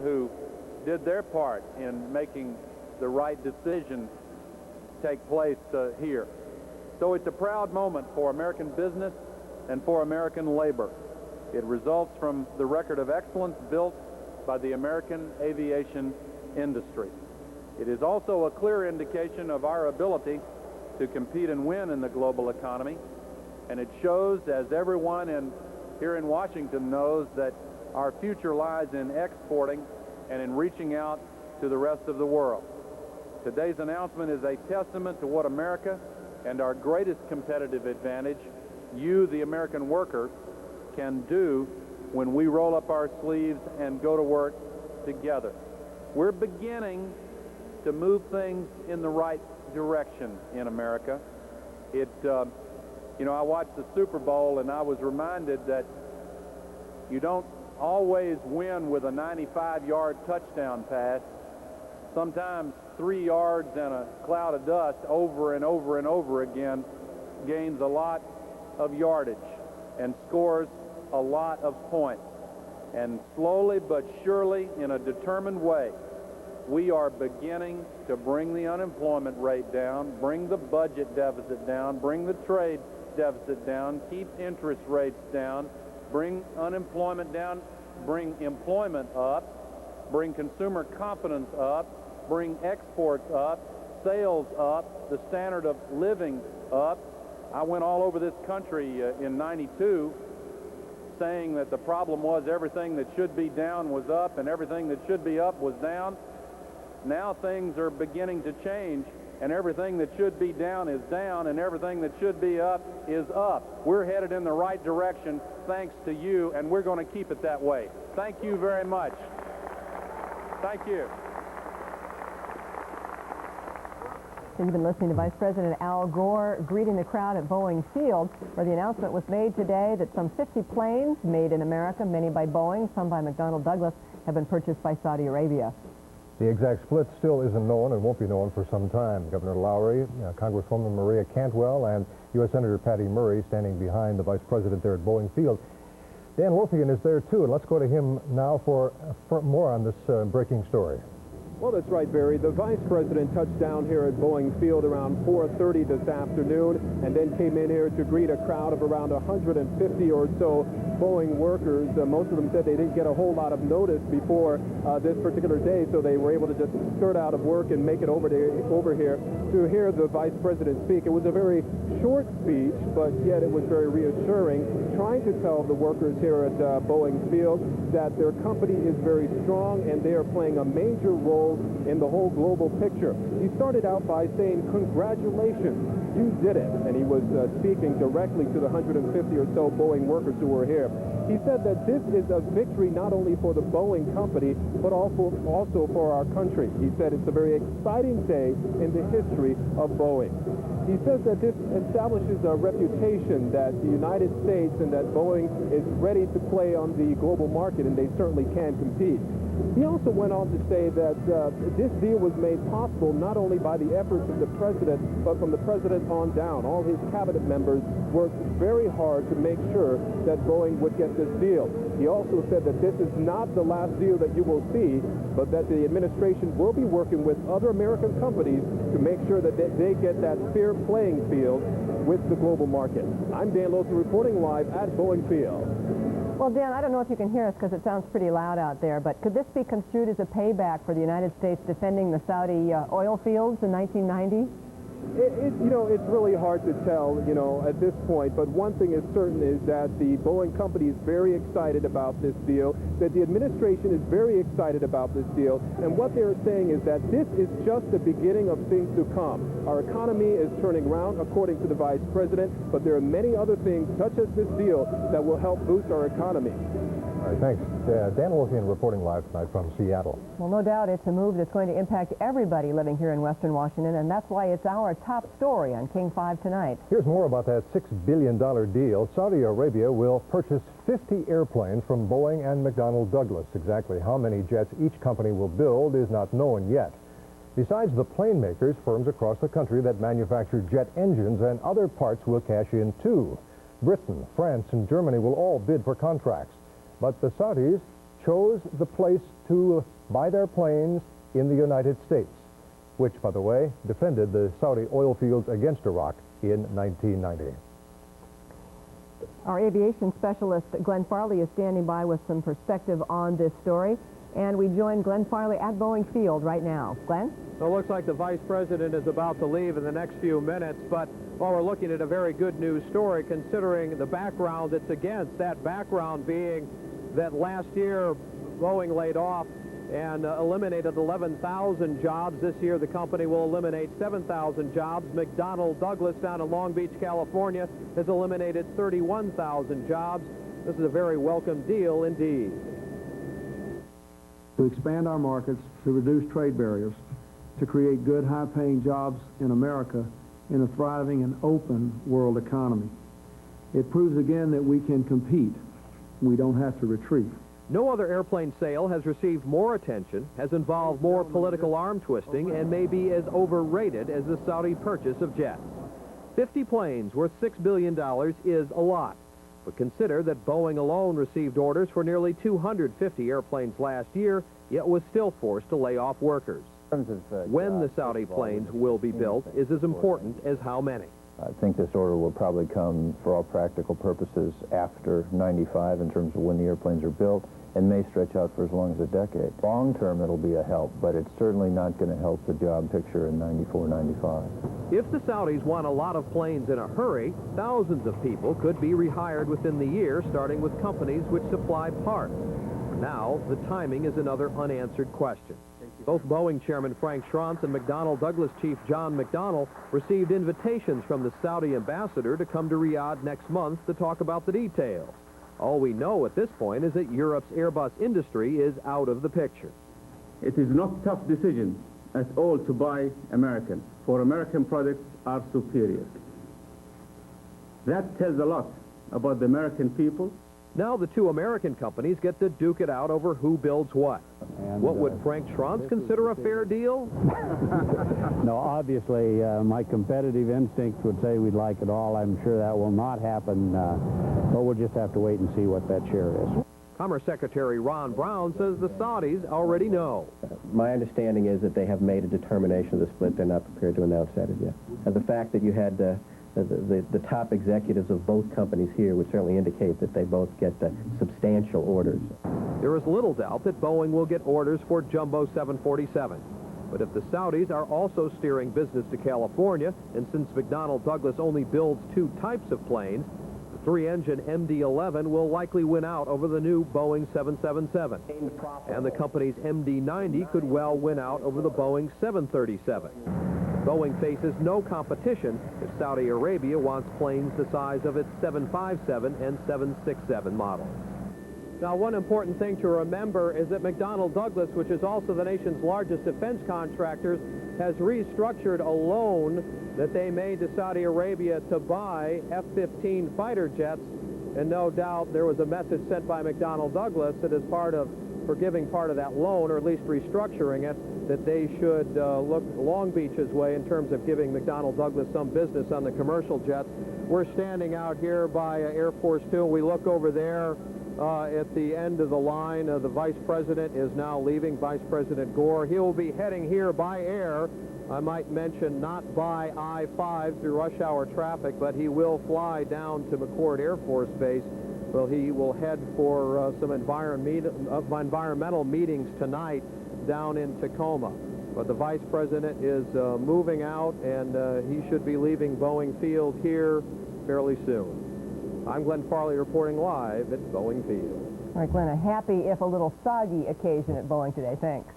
who did their part in making the right decision take place here. So it's a proud moment for American business and for American labor. It results from the record of excellence built by the American aviation industry. It is also a clear indication of our ability to compete and win in the global economy, and it shows, as everyone here in Washington knows, that our future lies in exporting and in reaching out to the rest of the world. Today's announcement is a testament to what America and our greatest competitive advantage, you, the American worker, can do when we roll up our sleeves and go to work together. We're beginning to move things in the right direction in America. I watched the Super Bowl and I was reminded that you don't always win with a 95-yard touchdown pass. Sometimes 3 yards and a cloud of dust over and over and over again gains a lot of yardage and scores a lot of points. And slowly but surely, in a determined way, we are beginning to bring the unemployment rate down, bring the budget deficit down, bring the trade deficit down, keep interest rates down, bring unemployment down, bring employment up, bring consumer confidence up, bring exports up, sales up, the standard of living up. I went all over this country in '92 saying that the problem was everything that should be down was up and everything that should be up was down. Now things are beginning to change, and everything that should be down is down, and everything that should be up is up. We're headed in the right direction thanks to you, and we're going to keep it that way. Thank you very much. Thank you. You've been listening to Vice President Al Gore greeting the crowd at Boeing Field, where the announcement was made today that some 50 planes made in America, many by Boeing, some by McDonnell Douglas, have been purchased by Saudi Arabia. The exact split still isn't known and won't be known for some time. Governor Lowry, Congresswoman Maria Cantwell, and U.S. Senator Patty Murray standing behind the Vice President there at Boeing Field. Dan Wolfigan is there, too, and let's go to him now for more on this breaking story. Well, that's right, Barry. The Vice President touched down here at Boeing Field around 4:30 this afternoon and then came in here to greet a crowd of around 150 or so Boeing workers. Most of them said they didn't get a whole lot of notice before this particular day, so they were able to just skirt out of work and make it over here to hear the Vice President speak. It was a very short speech, but yet it was very reassuring, trying to tell the workers here at Boeing Field that their company is very strong and they are playing a major role in the whole global picture. He started out by saying, "Congratulations, you did it." And he was speaking directly to the 150 or so Boeing workers who were here. He said that this is a victory not only for the Boeing company, but also for our country. He said it's a very exciting day in the history of Boeing. He says that this establishes a reputation that the United States and that Boeing is ready to play on the global market, and they certainly can compete. He also went on to say that this deal was made possible not only by the efforts of the president, but from the president on down. All his cabinet members worked very hard to make sure that Boeing would get this deal. He also said that this is not the last deal that you will see, but that the administration will be working with other American companies to make sure that they get that fair playing field with the global market. I'm Dan Lothar reporting live at Boeing Field. Well, Dan, I don't know if you can hear us because it sounds pretty loud out there, but could this be construed as a payback for the United States defending the Saudi oil fields in 1990? It's really hard to tell, at this point, but one thing is certain is that the Boeing company is very excited about this deal, that the administration is very excited about this deal, and what they're saying is that this is just the beginning of things to come. Our economy is turning around, according to the Vice President, but there are many other things, such as this deal, that will help boost our economy. All right, thanks. Dan Wolfian reporting live tonight from Seattle. Well, no doubt it's a move that's going to impact everybody living here in Western Washington, and that's why it's our top story on King 5 tonight. Here's more about that $6 billion deal. Saudi Arabia will purchase 50 airplanes from Boeing and McDonnell Douglas. Exactly how many jets each company will build is not known yet. Besides the plane makers, firms across the country that manufacture jet engines and other parts will cash in too. Britain, France, and Germany will all bid for contracts. But the Saudis chose the place to buy their planes in the United States, which, by the way, defended the Saudi oil fields against Iraq in 1990. Our aviation specialist, Glenn Farley, is standing by with some perspective on this story. And we join Glenn Farley at Boeing Field right now. Glenn? So it looks like the Vice President is about to leave in the next few minutes, but while we're looking at a very good news story, considering the background it's against, that background being that last year Boeing laid off and eliminated 11,000 jobs. This year the company will eliminate 7,000 jobs. McDonnell Douglas down in Long Beach, California has eliminated 31,000 jobs. This is a very welcome deal indeed. To expand our markets, to reduce trade barriers, to create good, high-paying jobs in America in a thriving and open world economy. It proves again that we can compete. We don't have to retreat. No other airplane sale has received more attention, has involved more political arm twisting, and may be as overrated as the Saudi purchase of jets. 50 planes worth $6 billion is a lot. But consider that Boeing alone received orders for nearly 250 airplanes last year, yet was still forced to lay off workers. When the Saudi planes will be built is as important as how many. I think this order will probably come, for all practical purposes, after 95 in terms of when the airplanes are built, and may stretch out for as long as a decade. Long term, it'll be a help, but it's certainly not going to help the job picture in 94, 95. If the Saudis want a lot of planes in a hurry, thousands of people could be rehired within the year, starting with companies which supply parts. Now, the timing is another unanswered question. Both Boeing Chairman Frank Schranz and McDonnell Douglas Chief John McDonnell received invitations from the Saudi ambassador to come to Riyadh next month to talk about the details. All we know at this point is that Europe's Airbus industry is out of the picture. It is not a tough decision at all to buy American, for American products are superior. That tells a lot about the American people. Now the two American companies get to duke it out over who builds what. What would Frank Schranz consider a fair deal? No, obviously, my competitive instincts would say we'd like it all. I'm sure that will not happen, but we'll just have to wait and see what that share is. Commerce Secretary Ron Brown says the Saudis already know. My understanding is that they have made a determination of the split. They're not prepared to announce that as yet. And the fact that you had the top executives of both companies here would certainly indicate that they both get substantial orders. There is little doubt that Boeing will get orders for jumbo 747. But if the Saudis are also steering business to California, and since McDonnell Douglas only builds two types of planes, the three-engine MD-11 will likely win out over the new Boeing 777. And the company's MD-90 could well win out over the Boeing 737. Boeing faces no competition if Saudi Arabia wants planes the size of its 757 and 767 models. Now, one important thing to remember is that McDonnell Douglas, which is also the nation's largest defense contractor, has restructured a loan that they made to Saudi Arabia to buy F-15 fighter jets, and no doubt there was a message sent by McDonnell Douglas that as part of forgiving part of that loan, or at least restructuring it, that they should look Long Beach's way in terms of giving McDonnell Douglas some business on the commercial jets. We're standing out here by Air Force 2. We look over there at the end of the line. The Vice President is now leaving, Vice President Gore. He will be heading here by air. I might mention not by I-5 through rush hour traffic, but he will fly down to McCord Air Force Base. Well, he will head for some environmental meetings tonight down in Tacoma. But the Vice President is moving out, and he should be leaving Boeing Field here fairly soon. I'm Glenn Farley reporting live at Boeing Field. All right, Glenn, a happy, if a little soggy occasion at Boeing today. Thanks.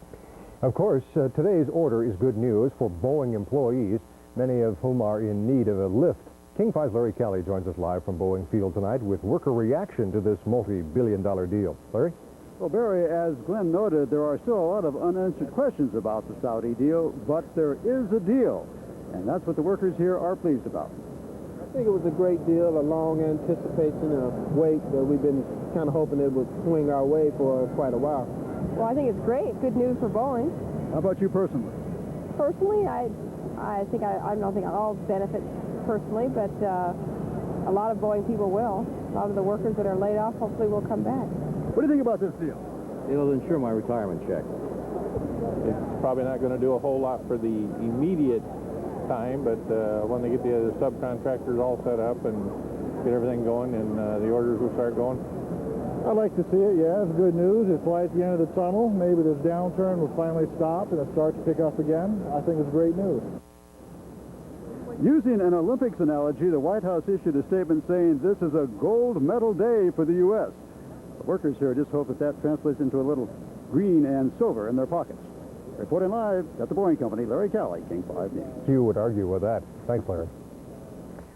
Of course, today's order is good news for Boeing employees, many of whom are in need of a lift. King 5's Larry Kelly joins us live from Boeing Field tonight with worker reaction to this multi-billion-dollar deal. Larry? Well, Barry, as Glenn noted, there are still a lot of unanswered questions about the Saudi deal, but there is a deal, and that's what the workers here are pleased about. I think it was a great deal, a long anticipation and a wait that we've been kind of hoping it would swing our way for quite a while. Well, I think it's great. Good news for Boeing. How about you personally? Personally, I don't think I'll benefit personally, but a lot of Boeing people will. A lot of the workers that are laid off hopefully will come back. What do you think about this deal? it'll ensure my retirement check. It's probably not going to do a whole lot for the immediate time, but when they get the subcontractors all set up and get everything going, and the orders will start going. I'd like to see it, yeah. It's good news. It's light at the end of the tunnel. Maybe this downturn will finally stop and it starts to pick up again. I think it's great news. Using an Olympics analogy, the White House issued a statement saying this is a gold medal day for the U.S. The workers here just hope that that translates into a little green and silver in their pockets. Reporting live at the Boeing Company, Larry Cowley, King 5 News. Few would argue with that. Thanks, Larry.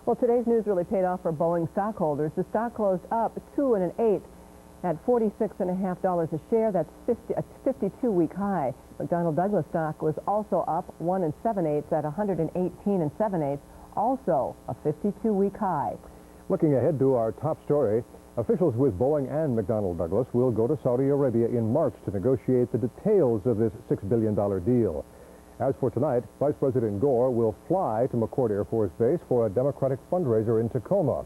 Well, today's news really paid off for Boeing stockholders. The stock closed up 2 1/8 at $46.50 a share. That's a 52-week high. McDonnell Douglas stock was also up 1 7/8 at $118 7/8, also a 52-week high. Looking ahead to our top story, officials with Boeing and McDonnell Douglas will go to Saudi Arabia in March to negotiate the details of this $6 billion deal. As for tonight, Vice President Gore will fly to McChord Air Force Base for a Democratic fundraiser in Tacoma.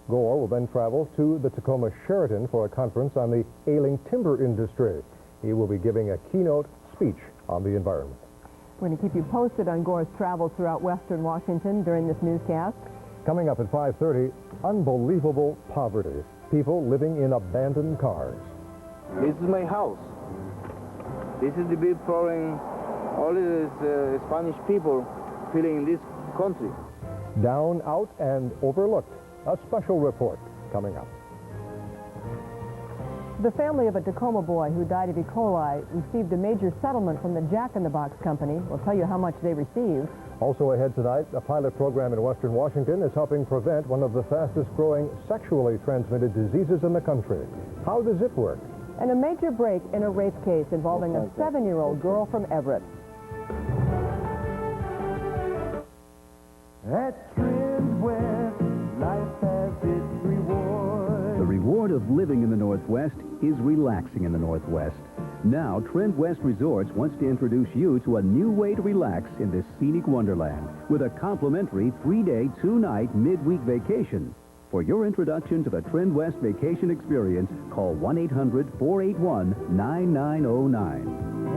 Gore will then travel to the Tacoma Sheraton for a conference on the ailing timber industry. He will be giving a keynote speech on the environment. We're going to keep you posted on Gore's travels throughout western Washington during this newscast. Coming up at 5:30, unbelievable poverty. People living in abandoned cars. This is my house. This is the big problem all these Spanish people feeling in this country. Down, out, and overlooked. A special report coming up. The family of a Tacoma boy who died of E. coli received a major settlement from the Jack in the Box company. We'll tell you how much they received. Also ahead tonight, a pilot program in western Washington is helping prevent one of the fastest growing sexually transmitted diseases in the country. How does it work? And a major break in a rape case involving a 7-year-old girl from Everett. At Trend West, life has its reward. The reward of living in the Northwest is relaxing in the Northwest. Now, Trend West Resorts wants to introduce you to a new way to relax in this scenic wonderland with a complimentary 3-day, 2-night midweek vacation. For your introduction to the Trend West vacation experience, call 1-800-481-9909.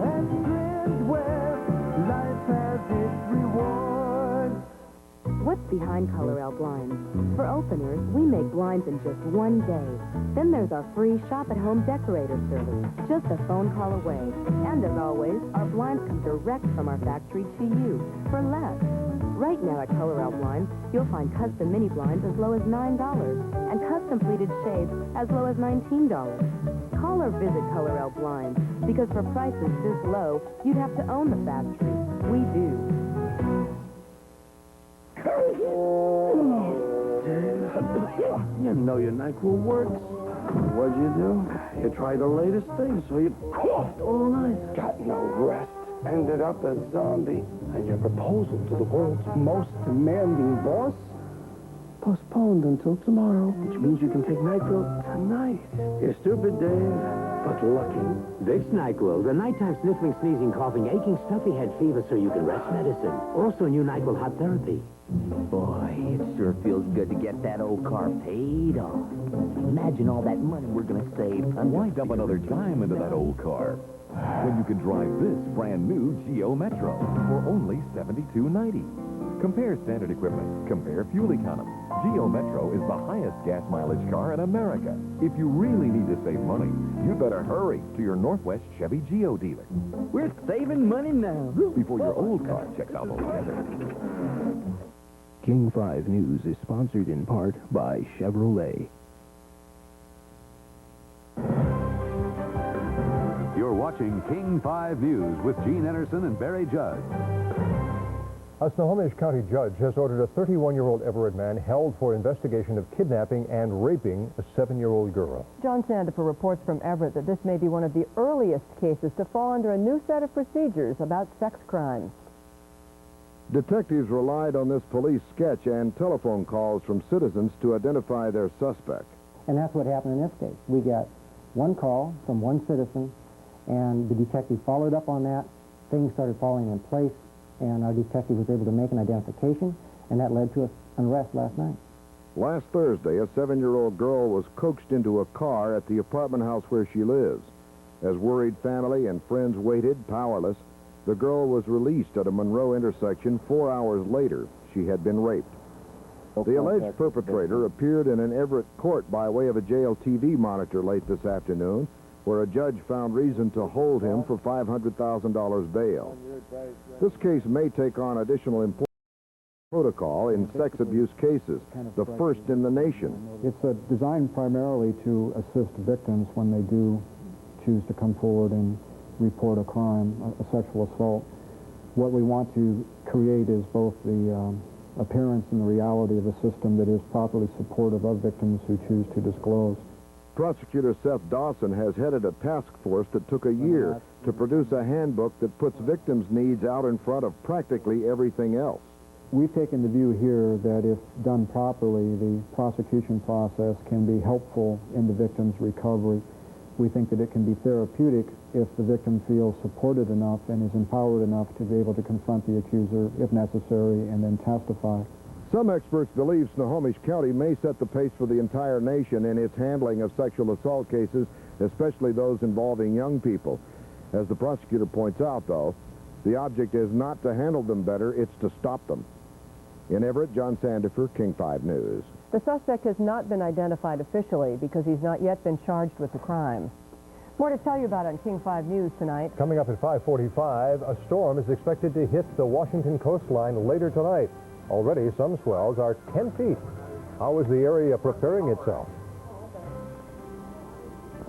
At Trend West, life has its reward. What's behind Color L blinds? For openers, we make blinds in just 1 day. Then there's our free shop-at-home decorator service, just a phone call away. And as always, our blinds come direct from our factory to you for less. Right now at Color L Blinds, you'll find custom mini blinds as low as $9 and custom pleated shades as low as $19. Call or visit Color L Blinds, because for prices this low, you'd have to own the factory. We do. You know your NyQuil works. What'd you do? You tried the latest thing, so you coughed all night. Got no rest. Ended up a zombie. And your proposal to the world's most demanding boss? Postponed until tomorrow, which means you can take NyQuil tonight. You're stupid, Dave, but lucky. Vicks NyQuil, the nighttime sniffling, sneezing, coughing, aching, stuffy head fever so you can rest medicine. Also new NyQuil hot therapy. Boy, it sure feels good to get that old car paid off. Imagine all that money we're going to save. Why dump another dime into that old car when you can drive this brand new Geo Metro for only $72.90? Compare standard equipment, compare fuel economy. Geo Metro is the highest gas mileage car in America. If you really need to save money, you better hurry to your Northwest Chevy Geo dealer. We're saving money now. Before your old car checks out altogether. King 5 News is sponsored in part by Chevrolet. You're watching King 5 News with Gene Enersen and Barry Judd. A Snohomish County judge has ordered a 31-year-old Everett man held for investigation of kidnapping and raping a 7-year-old girl. John Sandifer reports from Everett that this may be one of the earliest cases to fall under a new set of procedures about sex crimes. Detectives relied on this police sketch and telephone calls from citizens to identify their suspect. And that's what happened in this case. We got one call from one citizen, and the detective followed up on that. Things started falling in place, and our detective was able to make an identification, and that led to an arrest last night. Last Thursday, a 7-year-old girl was coaxed into a car at the apartment house where she lives. As worried family and friends waited, powerless, the girl was released at a Monroe intersection 4 hours later. She had been raped. The alleged perpetrator appeared in an Everett court by way of a jail TV monitor late this afternoon, where a judge found reason to hold him for $500,000 bail. This case may take on additional importance protocol in sex abuse cases, the first in the nation. It's designed primarily to assist victims when they do choose to come forward and report a crime, a sexual assault. What we want to create is both the appearance and the reality of a system that is properly supportive of victims who choose to disclose. Prosecutor Seth Dawson has headed a task force that took a year to produce a handbook that puts victims' needs out in front of practically everything else. We've taken the view here that if done properly, the prosecution process can be helpful in the victim's recovery. We think that it can be therapeutic if the victim feels supported enough and is empowered enough to be able to confront the accuser if necessary and then testify. Some experts believe Snohomish County may set the pace for the entire nation in its handling of sexual assault cases, especially those involving young people. As the prosecutor points out, though, the object is not to handle them better, it's to stop them. In Everett, John Sandifer, King 5 News. The suspect has not been identified officially because he's not yet been charged with the crime. More to tell you about on King 5 News tonight. Coming up at 5:45, a storm is expected to hit the Washington coastline later tonight. Already, some swells are 10 feet. How is the area preparing itself?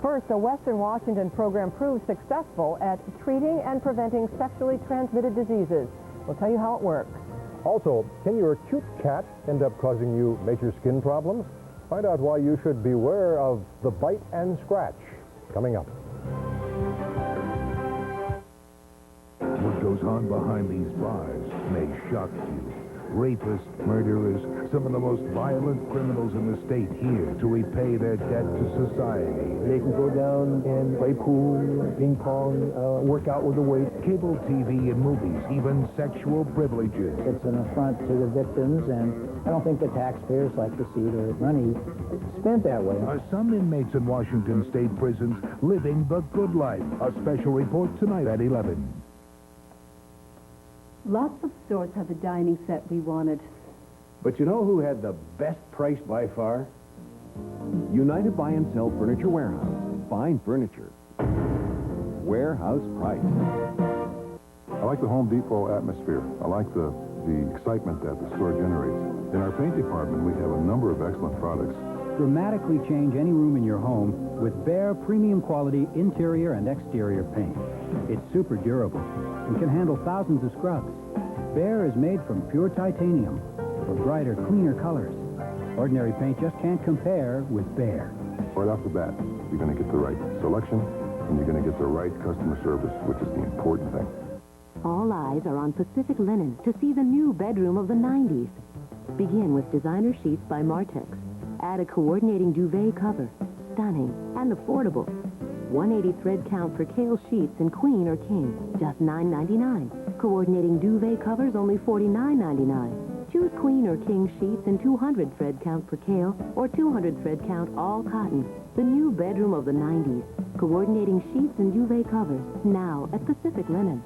First, a Western Washington program proved successful at treating and preventing sexually transmitted diseases. We'll tell you how it works. Also, can your cute cat end up causing you major skin problems? Find out why you should beware of the bite and scratch. Coming up. What goes on behind these bars may shock you. Rapists, murderers, some of the most violent criminals in the state here to repay their debt to society. They can go down and play pool, ping pong, work out with the weights. Cable TV and movies, even sexual privileges. It's an affront to the victims, and I don't think the taxpayers like to see their money spent that way. Are some inmates in Washington state prisons living the good life? A special report tonight at 11. Lots of stores have the dining set we wanted. But you know who had the best price by far? United Buy and Sell Furniture Warehouse. Fine furniture. Warehouse price. I like the Home Depot atmosphere. I like the excitement that the store generates. In our paint department, we have a number of excellent products. Dramatically change any room in your home with Behr premium quality interior and exterior paint. It's super durable and can handle thousands of scrubs. Behr is made from pure titanium for brighter, cleaner colors. Ordinary paint just can't compare with Behr. Right off the bat, you're going to get the right selection and you're going to get the right customer service, which is the important thing. All eyes are on Pacific Linen to see the new bedroom of the 90s. Begin with designer sheets by Martex. Add a coordinating duvet cover. Stunning and affordable. 180 thread count for Kale sheets in queen or king, just $9.99. Coordinating duvet covers only $49.99. Choose queen or king sheets in 200 thread count for Kale or 200 thread count all cotton. The new bedroom of the 90s. Coordinating sheets and duvet covers, now at Pacific Linen.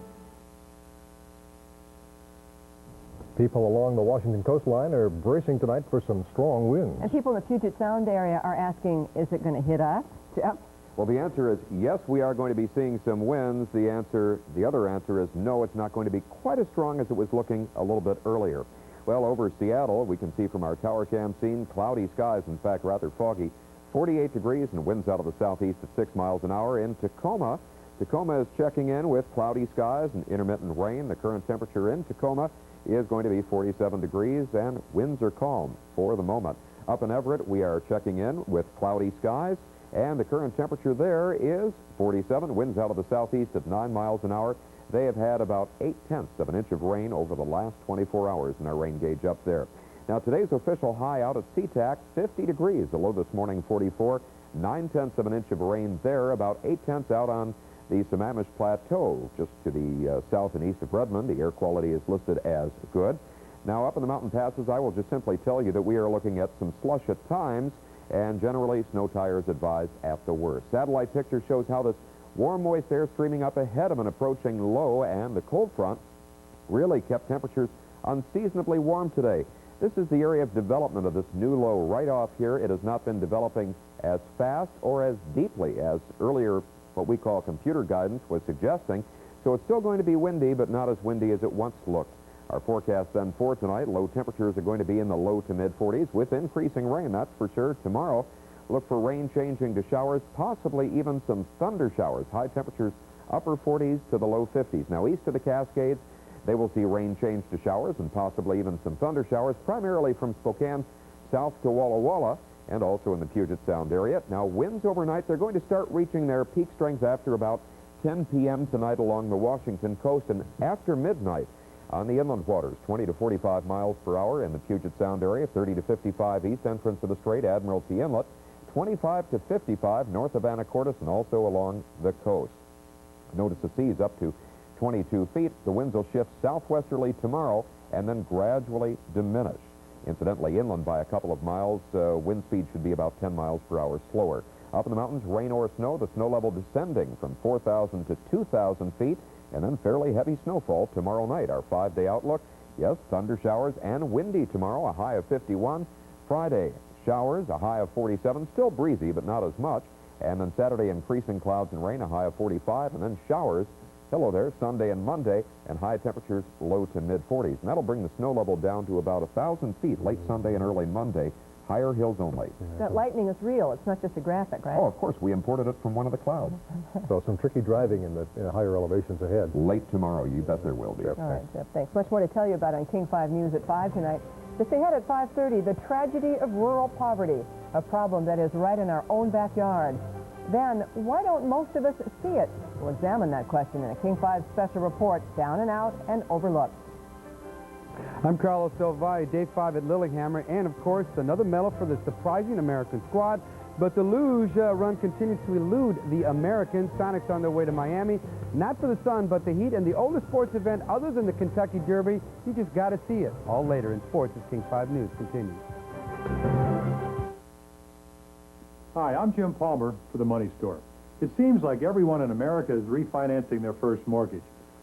People along the Washington coastline are bracing tonight for some strong winds. And people in the Puget Sound area are asking, is it going to hit us? Yep. Well, the answer is yes, we are going to be seeing some winds. The other answer is no, it's not going to be quite as strong as it was looking a little bit earlier. Well, over Seattle, we can see from our tower cam scene, cloudy skies, in fact, rather foggy. 48 degrees and winds out of the southeast at 6 miles an hour. In Tacoma, Tacoma is checking in with cloudy skies and intermittent rain. The current temperature in Tacoma is going to be 47 degrees and winds are calm for the moment. Up in Everett, we are checking in with cloudy skies and the current temperature there is 47. Winds out of the southeast at 9 miles an hour. They have had about 0.8 of an inch of rain over the last 24 hours in our rain gauge up there. Now, today's official high out at SeaTac, 50 degrees. The low this morning, 44. 0.9 of an inch of rain there, about 0.8 out on the Sammamish Plateau, just to the south and east of Redmond. The air quality is listed as good. Now, up in the mountain passes, I will just simply tell you that we are looking at some slush at times, and generally snow tires advised at the worst. Satellite picture shows how this Warm, moist air streaming up ahead of an approaching low, and the cold front really kept temperatures unseasonably warm today. This is the area of development of this new low right off here. It has not been developing as fast or as deeply as earlier what we call computer guidance was suggesting. So it's still going to be windy, but not as windy as it once looked. Our forecast then for tonight, low temperatures are going to be in the low to mid-40s with increasing rain, that's for sure. Tomorrow, look for rain changing to showers, possibly even some thunder showers. High temperatures, upper 40s to the low 50s. Now, east of the Cascades, they will see rain change to showers and possibly even some thunder showers, primarily from Spokane south to Walla Walla and also in the Puget Sound area. Now, winds overnight, they're going to start reaching their peak strength after about 10 p.m. tonight along the Washington coast, and after midnight on the inland waters, 20 to 45 miles per hour in the Puget Sound area, 30 to 55 east entrance of the Strait, Admiralty Inlet, 25 to 55 north of Anacortes and also along the coast. Notice the seas up to 22 feet. The winds will shift southwesterly tomorrow and then gradually diminish. Incidentally, inland by a couple of miles, wind speed should be about 10 miles per hour slower. Up in the mountains, rain or snow, the snow level descending from 4,000 to 2,000 feet, and then fairly heavy snowfall tomorrow night. Our 5-day outlook, yes, thunder showers and windy tomorrow, a high of 51. Friday, showers, a high of 47, still breezy, but not as much. And then Saturday, increasing clouds and rain, a high of 45, and then showers, hello there, Sunday and Monday, and high temperatures low to mid-40s. And that'll bring the snow level down to about 1,000 feet late Sunday and early Monday. Higher hills only. That lightning is real. It's not just a graphic, right? Oh, of course. We imported it from one of the clouds. So some tricky driving in the higher elevations ahead. Late tomorrow. You bet there will be. All right, Jeff, thanks. Much more to tell you about on King 5 News at 5 tonight. Just ahead at 5:30, the tragedy of rural poverty, a problem that is right in our own backyard. Then, why don't most of us see it? We'll examine that question in a King 5 special report, Down and Out and Overlooked. I'm Carlos Del Valle, Day 5 at Lillehammer, and of course, another medal for the surprising American squad. But the luge run continues to elude the Americans. Sonics on their way to Miami, not for the sun, but the heat, and the oldest sports event other than the Kentucky Derby. You just got to see it. All later in sports as King 5 News continues. Hi, I'm Jim Palmer for the Money Store. It seems like everyone in America is refinancing their first mortgage.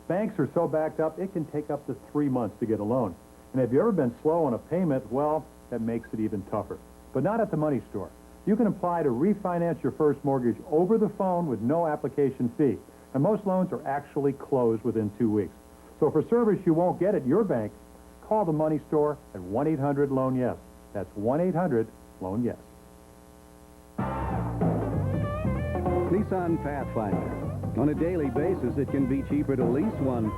Banks are so backed up, it can take up to 3 months to get a loan. And have you ever been slow on a payment? Well, that makes it even tougher. But not at the Money Store. You can apply to refinance your first mortgage over the phone with no application fee. And most loans are actually closed within 2 weeks. So for service you won't get at your bank, call the Money Store at 1-800-LOAN-YES. That's 1-800-LOAN-YES. Nissan Pathfinder. On a daily basis, it can be cheaper to lease one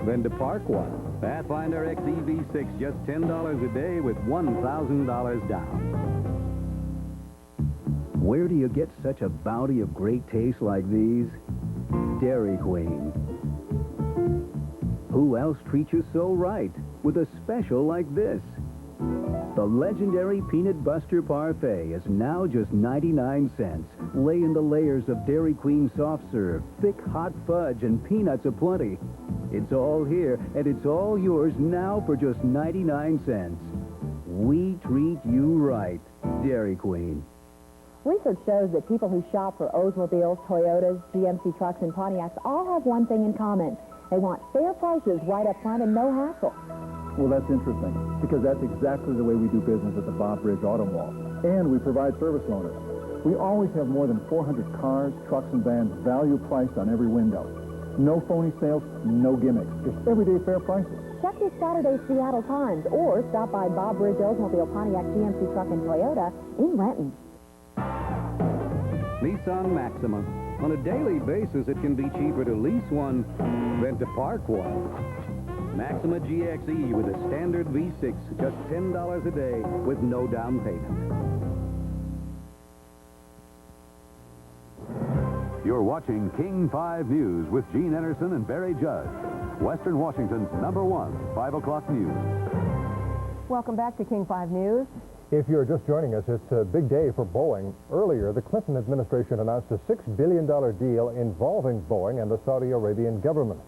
than to park one. Pathfinder XEV6, just $10 a day with $1,000 down. Where do you get such a bounty of great taste like these? Dairy Queen. Who else treats you so right with a special like this? The legendary Peanut Buster Parfait is now just 99 cents. Lay in the layers of Dairy Queen soft serve, thick hot fudge, and peanuts aplenty. It's all here, and it's all yours now for just 99 cents. We treat you right, Dairy Queen. Research shows that people who shop for Oldsmobiles, Toyotas, GMC trucks, and Pontiacs all have one thing in common. They want fair prices right up front and no hassle. Well, that's interesting, because that's exactly the way we do business at the Bob Bridge Auto Mall. And we provide service loaners. We always have more than 400 cars, trucks, and vans value priced on every window. No phony sales, no gimmicks, just everyday fair prices. Check this Saturday's Seattle Times or stop by Bob Bridge Oldsmobile, Pontiac, GMC truck, and Toyota in Renton. Nissan Maxima. On a daily basis, it can be cheaper to lease one than to park one. Maxima GXE with a standard V6, just $10 a day with no down payment. You're watching King 5 News with Gene Enersen and Barry Judge. Western Washington's #1 5 o'clock news. Welcome back to King 5 News. If you're just joining us, it's a big day for Boeing. Earlier, the Clinton administration announced a $6 billion deal involving Boeing and the Saudi Arabian government.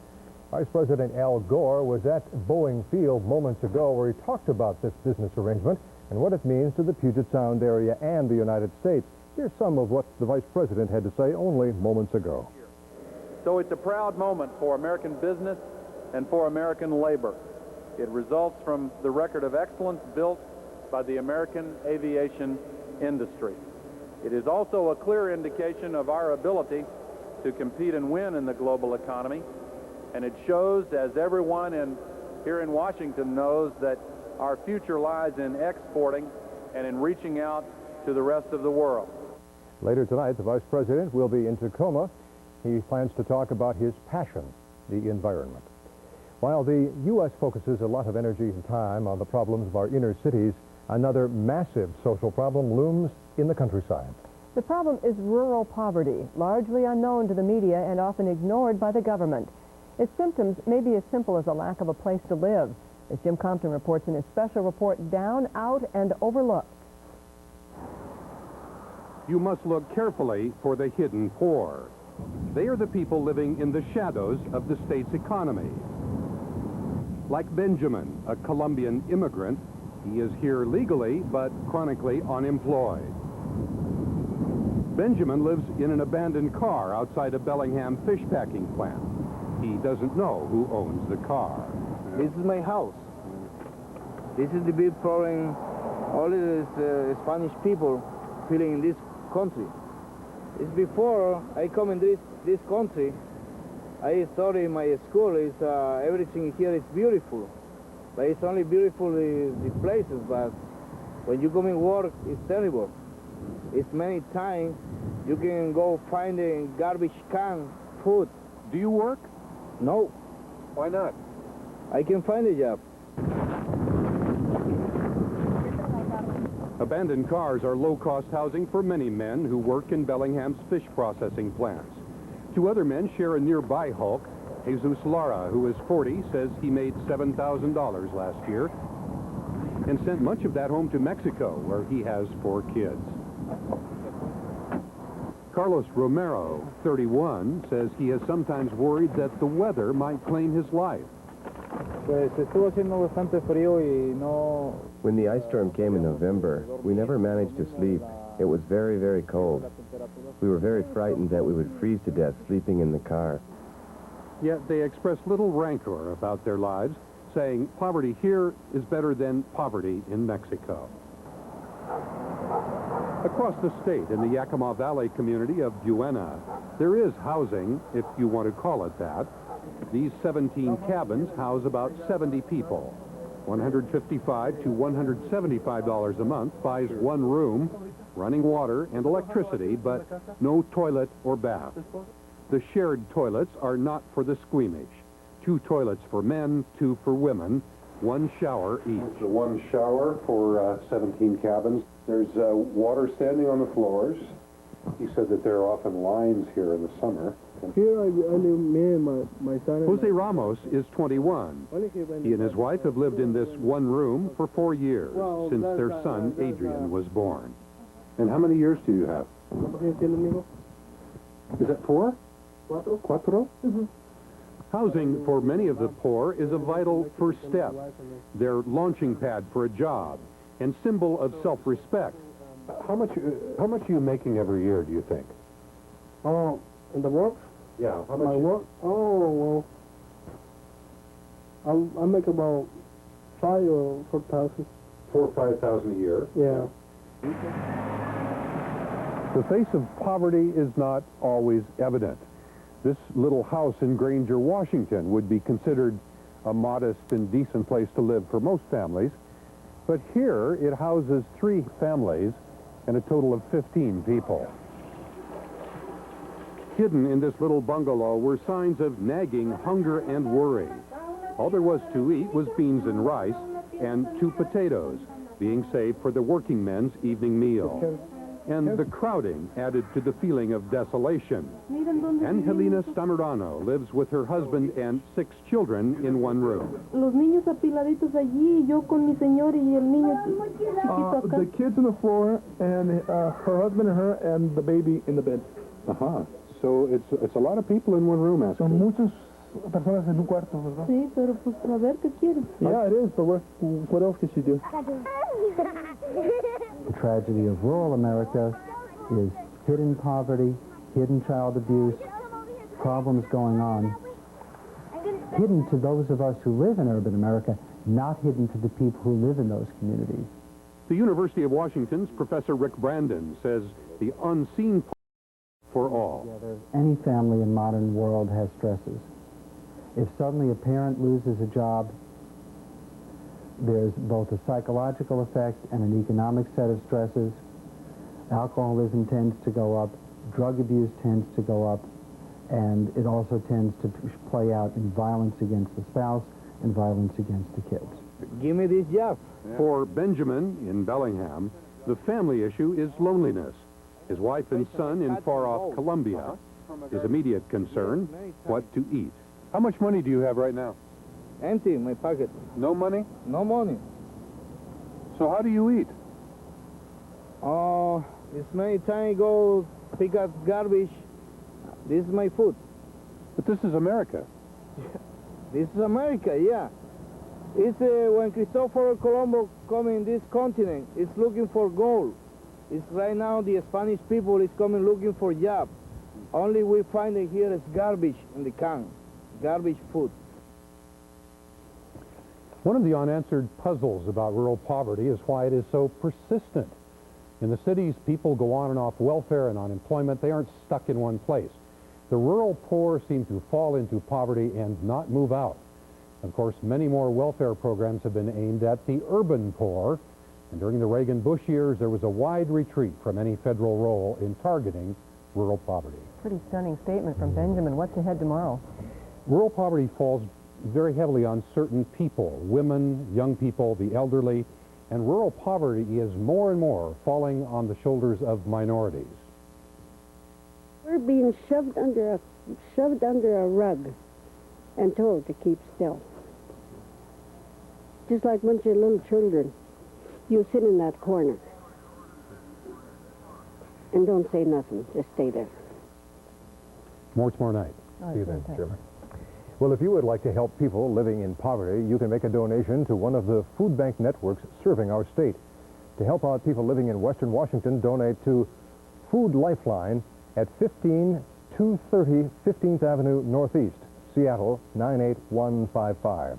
Vice President Al Gore was at Boeing Field moments ago where he talked about this business arrangement and what it means to the Puget Sound area and the United States. Here's some of what the Vice President had to say only moments ago. So it's a proud moment for American business and for American labor. It results from the record of excellence built by the American aviation industry. It is also a clear indication of our ability to compete and win in the global economy, and it shows, as everyone here in Washington knows, that our future lies in exporting and in reaching out to the rest of the world. Later tonight, the Vice President will be in Tacoma. He plans to talk about his passion, the environment. While the U.S. focuses a lot of energy and time on the problems of our inner cities, another massive social problem looms in the countryside. The problem is rural poverty, largely unknown to the media and often ignored by the government. Its symptoms may be as simple as a lack of a place to live, as Jim Compton reports in his special report, Down, Out, and Overlooked. You must look carefully for the hidden poor. They are the people living in the shadows of the state's economy. Like Benjamin, a Colombian immigrant, he is here legally but chronically unemployed. Benjamin lives in an abandoned car outside a Bellingham fish packing plant. He doesn't know who owns the car. This is my house. This is the big problem. All these Spanish people feeling in this country. It's before I come in this country, I study in my school. Is everything here is beautiful, but it's only beautiful the places. But when you come in work, it's terrible. It's many times you can go find a garbage can, food. Do you work? No. Why not? I can find a job. Abandoned cars are low-cost housing for many men who work in Bellingham's fish processing plants. Two other men share a nearby hulk. Jesus Lara, who is 40, says he made $7,000 last year and sent much of that home to Mexico, where he has 4 kids. Carlos Romero, 31, says he has sometimes worried that the weather might claim his life. When the ice storm came in November, we never managed to sleep. It was very, very cold. We were very frightened that we would freeze to death sleeping in the car. Yet they express little rancor about their lives, saying poverty here is better than poverty in Mexico. Across the state, in the Yakima Valley community of Buena, there is housing, if you want to call it that. These 17 cabins house about 70 people. $155 to $175 a month buys one room, running water and electricity, but no toilet or bath. The shared toilets are not for the squeamish. 2 toilets for men, 2 for women, 1 shower each. One shower for 17 cabins. There's water standing on the floors. He said that there are often lines here in the summer. Here I live, me and my son. Jose Ramos is 21. He and his wife have lived in this one room for 4 years, since their son, Adrian, was born. And how many years do you have? Is that 4? Cuatro? Housing for many of the poor is a vital first step, their launching pad for a job, and symbol of self-respect. How much are you making every year, do you think? Oh, in the work? Yeah, how much? My work? Oh, well, I make about 5,000 or 4,000. 4,000 or 5,000 a year? Yeah. The face of poverty is not always evident. This little house in Granger, Washington would be considered a modest and decent place to live for most families. But here it houses 3 families and a total of 15 people. Hidden in this little bungalow were signs of nagging hunger and worry. All there was to eat was beans and rice and 2 potatoes, being saved for the working men's evening meal. And the crowding added to the feeling of desolation. Angelina Stamirano lives with her husband and 6 children in one room. Los niños apiladitos allí, yo con mi señor y el niño chiquito acá. The kids on the floor, and her husband and her, and the baby in the bed. So it's a lot of people in one room, Son muchas personas en un cuarto, ¿verdad? Sí, pero pues a ver qué quieres. Yeah, it is, but what else can she do? The tragedy of rural America is hidden poverty, hidden child abuse, problems going on, hidden to those of us who live in urban America, not hidden to the people who live in those communities. The University of Washington's Professor Rick Brandon says the unseen part for all. Any family in modern world has stresses. If suddenly a parent loses a job, there's both a psychological effect and an economic set of stresses. Alcoholism tends to go up, drug abuse tends to go up, and it also tends to play out in violence against the spouse and violence against the kids. Give me this job. For Benjamin in Bellingham, the family issue is loneliness. His wife and son in far-off Colombia. His immediate concern, what to eat. How much money do you have right now? Empty in my pocket. No money? No money. So how do you eat? It's many times I go pick up garbage. This is my food. But this is America. This is America, yeah. It's when Christopher Colombo come in this continent, it's looking for gold. It's right now the Spanish people is coming looking for job. Only we find it here is garbage in the can, garbage food. One of the unanswered puzzles about rural poverty is why it is so persistent. In the cities, people go on and off welfare and unemployment. They aren't stuck in one place. The rural poor seem to fall into poverty and not move out. Of course, many more welfare programs have been aimed at the urban poor. And during the Reagan-Bush years, there was a wide retreat from any federal role in targeting rural poverty. Pretty stunning statement from Benjamin. What's ahead tomorrow? Rural poverty falls very heavily on certain people, women, young people, the elderly, and rural poverty is more and more falling on the shoulders of minorities. We're being shoved under a rug and told to keep still. Just like a bunch of little children. You sit in that corner and don't say nothing. Just stay there. More tomorrow night. See you then, Chairman. Well, if you would like to help people living in poverty, you can make a donation to one of the food bank networks serving our state. To help out people living in Western Washington, donate to Food Lifeline at 15230 15th Avenue Northeast, Seattle 98155.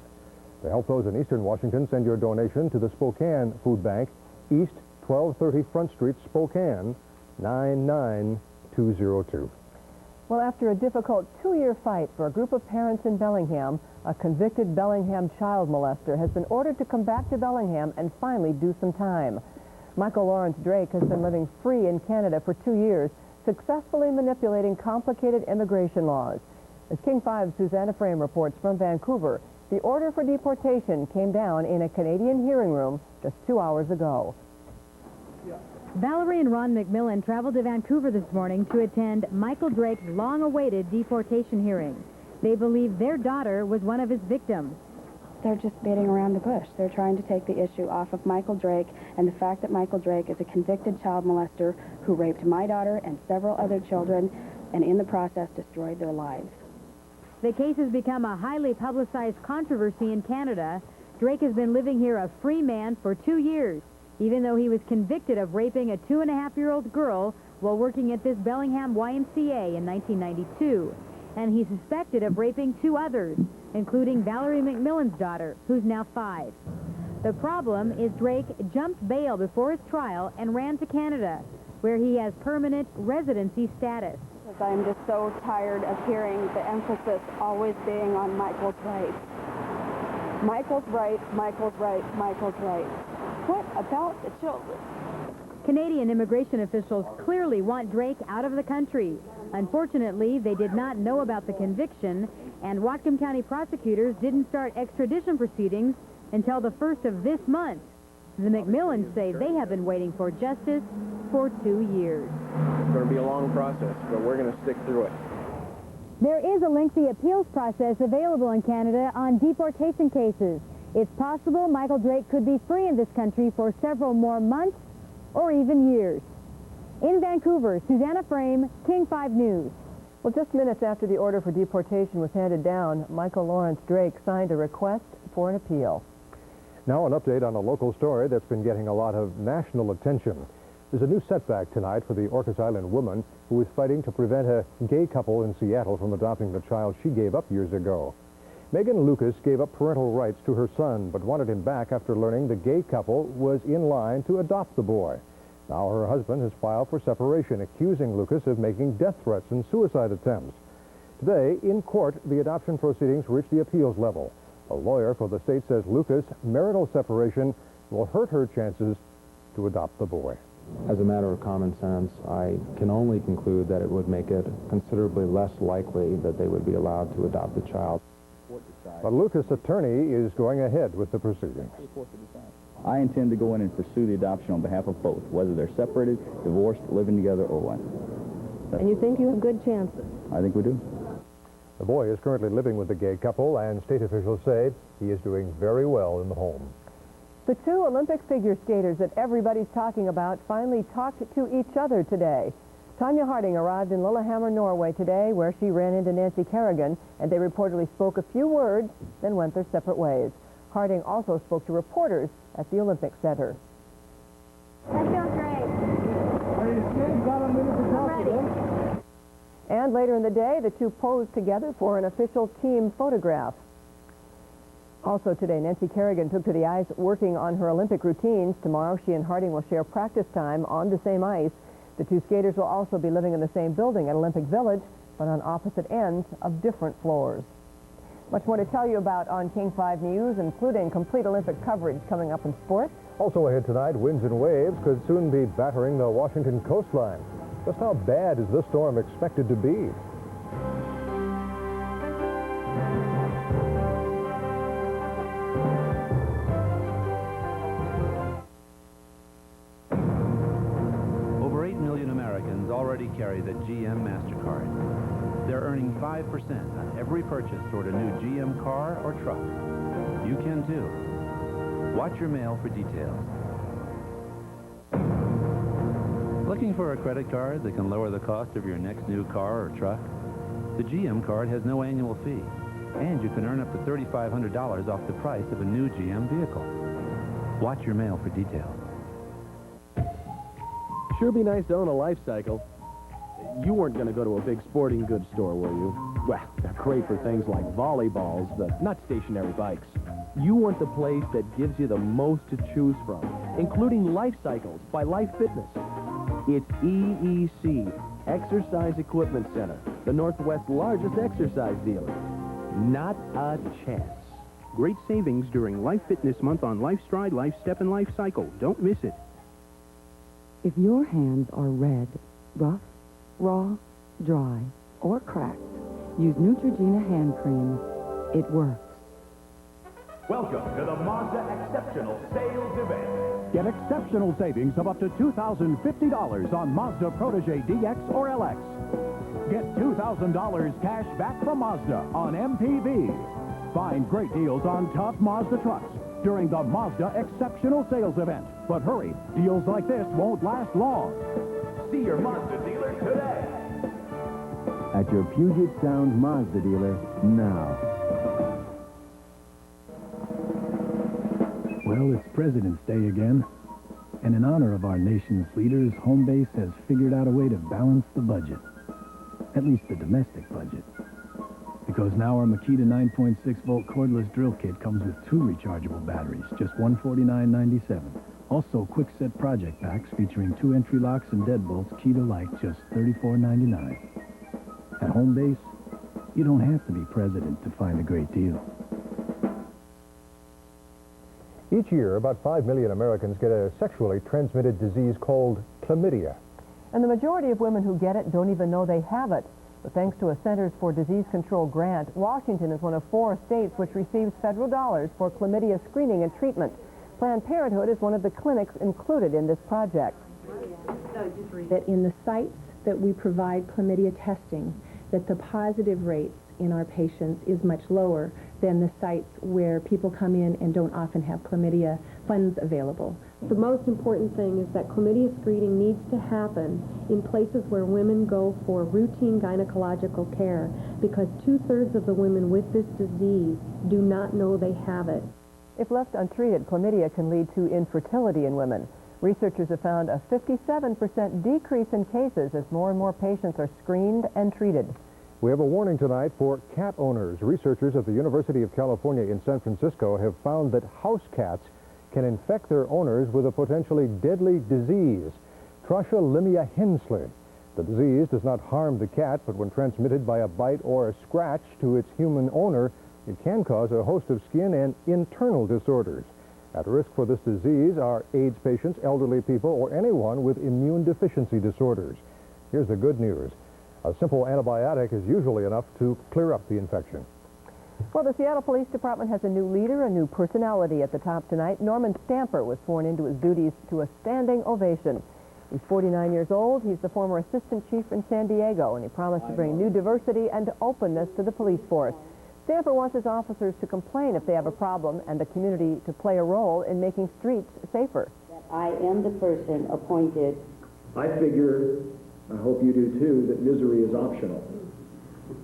To help those in Eastern Washington, send your donation to the Spokane Food Bank, East 1230 Front Street, Spokane 99202. Well, after a difficult 2-year fight for a group of parents in Bellingham, a convicted Bellingham child molester has been ordered to come back to Bellingham and finally do some time. Michael Lawrence Drake has been living free in Canada for 2 years, successfully manipulating complicated immigration laws. As King 5's Susanna Frame reports from Vancouver, the order for deportation came down in a Canadian hearing room just 2 hours ago. Valerie and Ron McMillan traveled to Vancouver this morning to attend Michael Drake's long-awaited deportation hearing. They believe their daughter was one of his victims. They're just beating around the bush. They're trying to take the issue off of Michael Drake and the fact that Michael Drake is a convicted child molester who raped my daughter and several other children and in the process destroyed their lives. The case has become a highly publicized controversy in Canada. Drake has been living here a free man for 2 years, even though he was convicted of raping a 2.5-year-old girl while working at this Bellingham YMCA in 1992. And he's suspected of raping 2 others, including Valerie McMillan's daughter, who's now 5. The problem is Drake jumped bail before his trial and ran to Canada, where he has permanent residency status. I'm just so tired of hearing the emphasis always being on Michael's right. Michael's right, Michael's right, Michael's right. What about the children? Canadian immigration officials clearly want Drake out of the country. Unfortunately, they did not know about the conviction, and Whatcom County prosecutors didn't start extradition proceedings until the 1st of this month. The McMillans say they have been waiting for justice for 2 years. It's going to be a long process, but we're going to stick through it. There is a lengthy appeals process available in Canada on deportation cases. It's possible Michael Drake could be free in this country for several more months or even years. In Vancouver, Susanna Frame, King 5 News. Well, just minutes after the order for deportation was handed down, Michael Lawrence Drake signed a request for an appeal. Now an update on a local story that's been getting a lot of national attention. There's a new setback tonight for the Orcas Island woman who is fighting to prevent a gay couple in Seattle from adopting the child she gave up years ago. Megan Lucas gave up parental rights to her son, but wanted him back after learning the gay couple was in line to adopt the boy. Now her husband has filed for separation, accusing Lucas of making death threats and suicide attempts. Today, in court, the adoption proceedings reached the appeals level. A lawyer for the state says Lucas' marital separation will hurt her chances to adopt the boy. As a matter of common sense, I can only conclude that it would make it considerably less likely that they would be allowed to adopt the child. But Lucas' attorney is going ahead with the proceedings. I intend to go in and pursue the adoption on behalf of both, whether they're separated, divorced, living together, or what. And you think you have good chances? I think we do. The boy is currently living with the gay couple, and state officials say he is doing very well in the home. The two Olympic figure skaters that everybody's talking about finally talked to each other today. Tanya Harding arrived in Lillehammer, Norway today, where she ran into Nancy Kerrigan, and they reportedly spoke a few words, then went their separate ways. Harding also spoke to reporters at the Olympic Center. I feel great. I'm ready. And later in the day, the two posed together for an official team photograph. Also today, Nancy Kerrigan took to the ice working on her Olympic routines. Tomorrow, she and Harding will share practice time on the same ice. The two skaters will also be living in the same building at Olympic Village, but on opposite ends of different floors. Much more to tell you about on King 5 News, including complete Olympic coverage coming up in sports. Also ahead tonight, winds and waves could soon be battering the Washington coastline. Just how bad is this storm expected to be? Over 8 million Americans already carry the GM MasterCard. They're earning 5% on every purchase toward a new GM car or truck. You can too. Watch your mail for details. Looking for a credit card that can lower the cost of your next new car or truck? The GM card has no annual fee, and you can earn up to $3,500 off the price of a new GM vehicle. Watch your mail for details. Sure be nice to own a Life Cycle. You weren't going to go to a big sporting goods store, were you? Well, they're great for things like volleyballs, but not stationary bikes. You want the place that gives you the most to choose from, including Life Cycles by Life Fitness. It's EEC, Exercise Equipment Center, the Northwest's largest exercise dealer. Not a chance. Great savings during Life Fitness Month on Life Stride, Life Step, and Life Cycle. Don't miss it. If your hands are red, rough, raw, dry, or cracked, use Neutrogena hand cream. It works. Welcome to the Mazda Exceptional Sales Event. Get exceptional savings of up to $2,050 on Mazda Protege DX or LX. Get $2,000 cash back from Mazda on MPV. Find great deals on tough Mazda trucks during the Mazda Exceptional Sales Event. But hurry, deals like this won't last long. See your Mazda dealer today. At your Puget Sound Mazda dealer now. Well, it's President's Day again. And in honor of our nation's leaders, Homebase has figured out a way to balance the budget. At least the domestic budget. Because now our Makita 9.6-volt cordless drill kit comes with 2 rechargeable batteries, just $149.97. Also, quick-set project packs featuring 2 entry locks and deadbolts, key to light, just $34.99. At Homebase, you don't have to be president to find a great deal. Each year, about 5 million Americans get a sexually transmitted disease called chlamydia. And the majority of women who get it don't even know they have it. But thanks to a Centers for Disease Control grant, Washington is one of 4 states which receives federal dollars for chlamydia screening and treatment. Planned Parenthood is one of the clinics included in this project. That in the sites that we provide chlamydia testing, that the positive rates in our patients is much lower than the sites where people come in and don't often have chlamydia funds available. The most important thing is that chlamydia screening needs to happen in places where women go for routine gynecological care, because 2/3 of the women with this disease do not know they have it. If left untreated, chlamydia can lead to infertility in women. Researchers have found a 57% decrease in cases as more and more patients are screened and treated. We have a warning tonight for cat owners. Researchers at the University of California in San Francisco have found that house cats can infect their owners with a potentially deadly disease, Troshalimia Hensley. The disease does not harm the cat, but when transmitted by a bite or a scratch to its human owner, it can cause a host of skin and internal disorders. At risk for this disease are AIDS patients, elderly people, or anyone with immune deficiency disorders. Here's the good news. A simple antibiotic is usually enough to clear up the infection. Well, the Seattle Police Department has a new leader, a new personality at the top tonight. Norman Stamper was sworn into his duties to a standing ovation. He's 49 years old. He's the former assistant chief in San Diego, and he promised to bring new diversity and openness to the police force. Stamper wants his officers to complain if they have a problem and the community to play a role in making streets safer. I am the person appointed. I figure, I hope you do too, that misery is optional.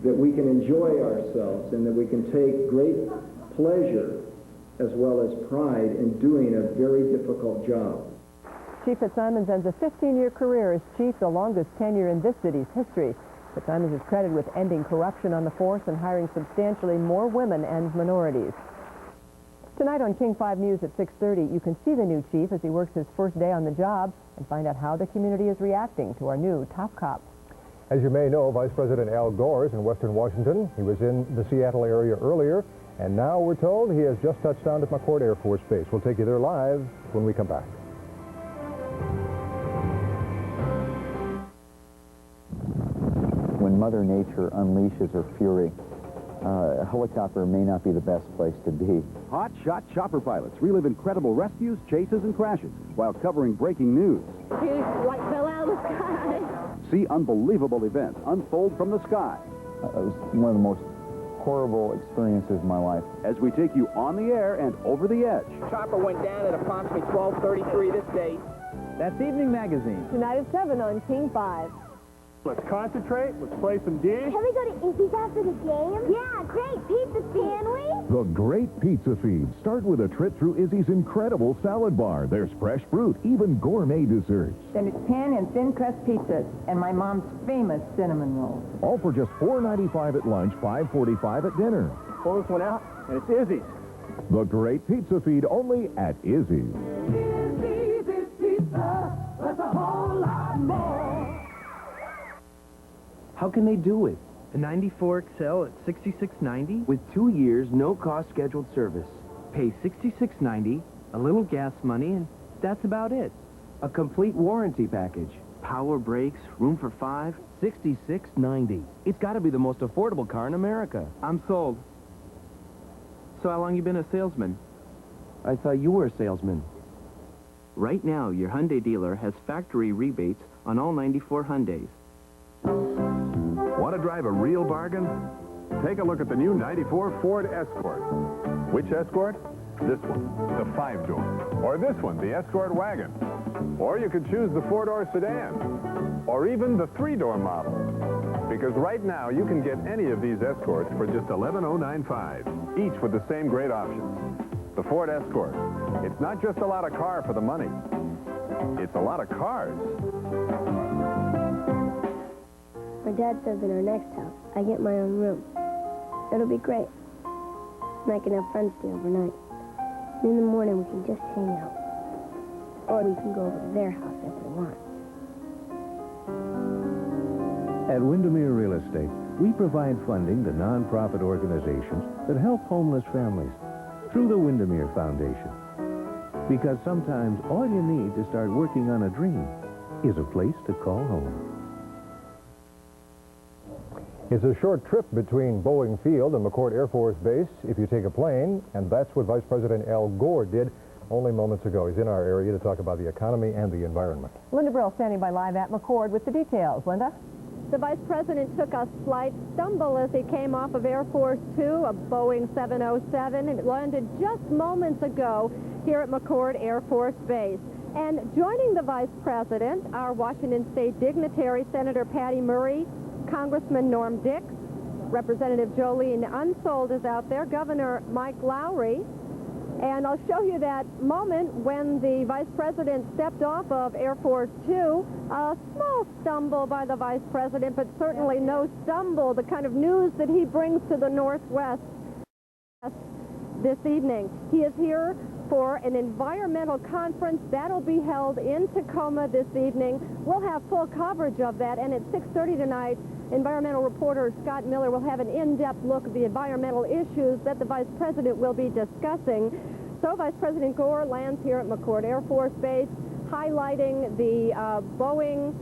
That we can enjoy ourselves and that we can take great pleasure as well as pride in doing a very difficult job. Chief Fitzsimons ends a 15-year career as chief, the longest tenure in this city's history. Fitzsimons is credited with ending corruption on the force and hiring substantially more women and minorities. Tonight on King 5 News at 6:30, you can see the new chief as he works his first day on the job and find out how the community is reacting to our new top cop. As you may know, Vice President Al Gore is in Western Washington. He was in the Seattle area earlier, and now we're told he has just touched down at McCord Air Force Base. We'll take you there live when we come back. When Mother Nature unleashes her fury, a helicopter may not be the best place to be. Hot shot chopper pilots relive incredible rescues, chases, and crashes while covering breaking news. Huge light fell out of the sky. See unbelievable events unfold from the sky. It was one of the most horrible experiences of my life. As we take you on the air and over the edge. Chopper went down at approximately 12:33 this day. That's Evening Magazine. Tonight at 7 on King 5. Let's concentrate. Let's play some D. Can we go to Izzy's after the game? Yeah, great pizza, can we? The Great Pizza Feed. Start with a trip through Izzy's incredible salad bar. There's fresh fruit, even gourmet desserts. Then it's pan and thin crust pizzas and my mom's famous cinnamon rolls. All for just $4.95 at lunch, $5.45 at dinner. Pull this one out, and it's Izzy's. The Great Pizza Feed only at Izzy's. Izzy's Pizza. That's a whole lot more. How can they do it? A 94 XL at $66.90 with 2 years no-cost scheduled service. Pay $66.90, a little gas money, and that's about it. A complete warranty package. Power brakes, room for 5, $66.90. It's got to be the most affordable car in America. I'm sold. So how long you been a salesman? I thought you were a salesman. Right now, your Hyundai dealer has factory rebates on all 94 Hyundais. Want to drive a real bargain? Take a look at the new 94 Ford Escort. Which Escort? This one, the 5-door. Or this one, the Escort Wagon. Or you could choose the 4-door sedan. Or even the 3-door model. Because right now, you can get any of these Escorts for just $11,095, each with the same great options. The Ford Escort. It's not just a lot of car for the money. It's a lot of cars. My dad says in our next house, I get my own room. It'll be great. And I can have friends stay overnight. And in the morning, we can just hang out. Or we can go over to their house if we want. At Windermere Real Estate, we provide funding to nonprofit organizations that help homeless families through the Windermere Foundation. Because sometimes all you need to start working on a dream is a place to call home. It's a short trip between Boeing Field and McCord Air Force Base if you take a plane, and that's what Vice President Al Gore did only moments ago. He's in our area to talk about the economy and the environment. Linda Brill standing by live at McCord with the details. Linda? The Vice President took a slight stumble as he came off of Air Force 2, a Boeing 707, and it landed just moments ago here at McCord Air Force Base. And joining the Vice President, our Washington State dignitary, Senator Patty Murray, Congressman Norm Dix, Representative Jolene Unsold is out there, Governor Mike Lowry, And I'll show you that moment when the Vice President stepped off of Air Force Two. A small stumble by the Vice President, but certainly no stumble, the kind of news that he brings to the Northwest this evening. He is here for an environmental conference that'll be held in Tacoma this evening. We'll have full coverage of that, and at 6:30 tonight, environmental reporter Scott Miller will have an in-depth look at the environmental issues that the Vice President will be discussing. So Vice President Gore lands here at McChord Air Force Base, highlighting the Boeing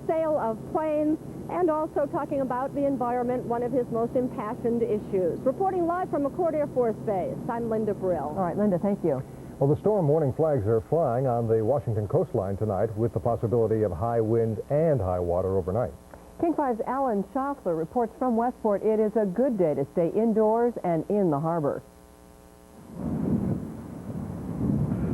sale of planes, and also talking about the environment, one of his most impassioned issues. Reporting live from McChord Air Force Base, I'm Linda Brill. All right, Linda, thank you. Well, the storm warning flags are flying on the Washington coastline tonight with the possibility of high wind and high water overnight. King 5's Alan Schaffler reports from Westport it is a good day to stay indoors and in the harbor.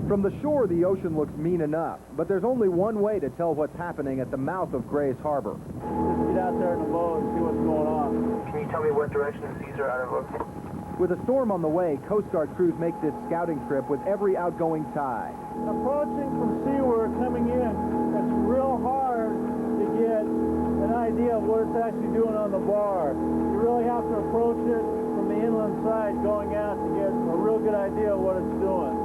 From the shore, the ocean looks mean enough, but there's only one way to tell what's happening at the mouth of Grays Harbor. Just get out there in the boat and see what's going on. Can you tell me what direction the seas are out of? With a storm on the way, Coast Guard crews make this scouting trip with every outgoing tide. Approaching from seaward, coming in, it's real hard to get an idea of what it's actually doing on the bar. You really have to approach it from the inland side going out to get a real good idea of what it's doing.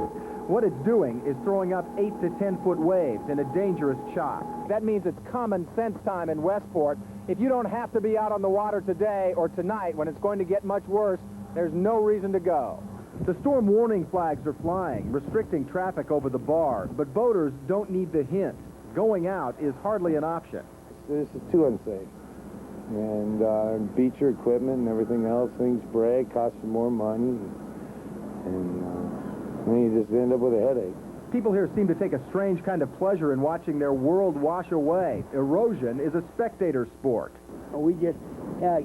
What it's doing is throwing up 8 to 10 foot waves in a dangerous chop. That means it's common sense time in Westport. If you don't have to be out on the water today or tonight when it's going to get much worse, there's no reason to go. The storm warning flags are flying, restricting traffic over the bar, but boaters don't need the hint. Going out is hardly an option. This is too unsafe. And beach your equipment and everything else, things break, cost you more money, and then you just end up with a headache. People here seem to take a strange kind of pleasure in watching their world wash away. Erosion is a spectator sport. We just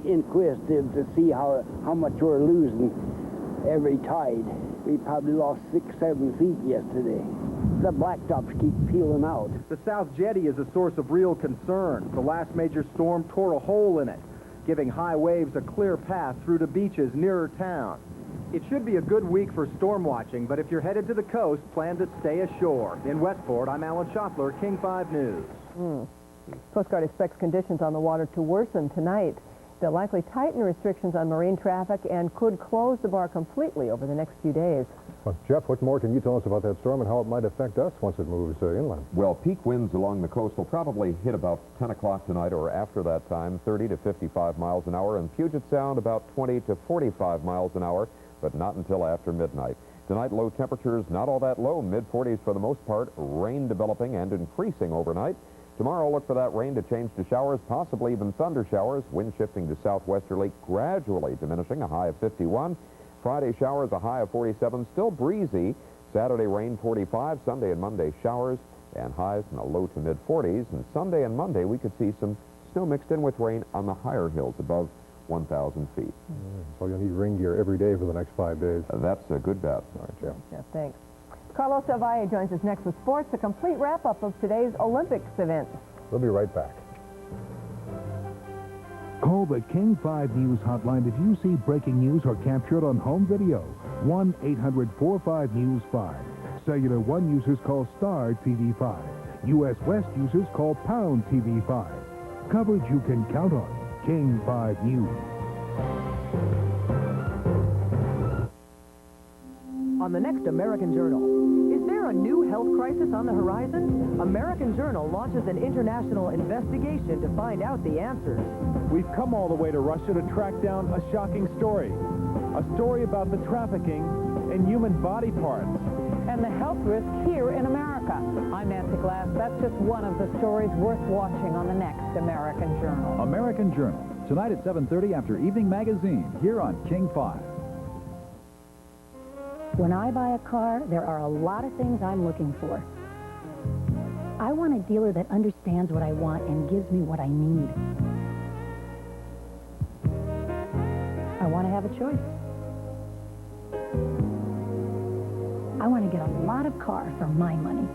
inquisitive to see how much we're losing every tide. We probably lost 6-7 feet yesterday. The blacktops keep peeling out. The South Jetty is a source of real concern. The last major storm tore a hole in it, giving high waves a clear path through to beaches nearer town. It should be a good week for storm watching, but if you're headed to the coast, plan to stay ashore. In Westport, I'm Alan Schaffler, King 5 News. Coast Guard expects conditions on the water to worsen tonight. They'll likely tighten restrictions on marine traffic and could close the bar completely over the next few days. Well, Jeff, what more can you tell us about that storm and how it might affect us once it moves inland? Well, peak winds along the coast will probably hit about 10 o'clock tonight or after that time, 30 to 55 miles an hour, and Puget Sound about 20 to 45 miles an hour, but not until after midnight. Tonight, low temperatures not all that low, mid-40s for the most part, rain developing and increasing overnight. Tomorrow, look for that rain to change to showers, possibly even thunder showers, wind shifting to southwesterly, gradually diminishing, a high of 51. Friday showers, a high of 47, still breezy. Saturday rain, 45. Sunday and Monday showers and highs in the low to mid-40s. And Sunday and Monday, we could see some snow mixed in with rain on the higher hills above 1,000 feet. So you'll need rain gear every day for the next 5 days. That's a good bet. All right, Jeff. Yeah, thanks. Carlos Del Valle joins us next with sports, a complete wrap-up of today's Olympics events. We'll be right back. Call the King 5 News hotline if you see breaking news or captured on home video. 1-800-45-NEWS-5. Cellular One users call Star TV5. US West users call Pound TV5. Coverage you can count on. King 5 News. On the next American Journal, is there a new health crisis on the horizon? American Journal launches an international investigation to find out the answers. We've come all the way to Russia to track down a shocking story. A story about the trafficking in human body parts. And the health risk here in America. I'm Nancy Glass. That's just one of the stories worth watching on the next American Journal. American Journal, tonight at 7:30 after Evening Magazine, here on King 5. When I buy a car, there are a lot of things I'm looking for. I want a dealer that understands what I want and gives me what I need. I want to have a choice. I want to get a lot of car for my money.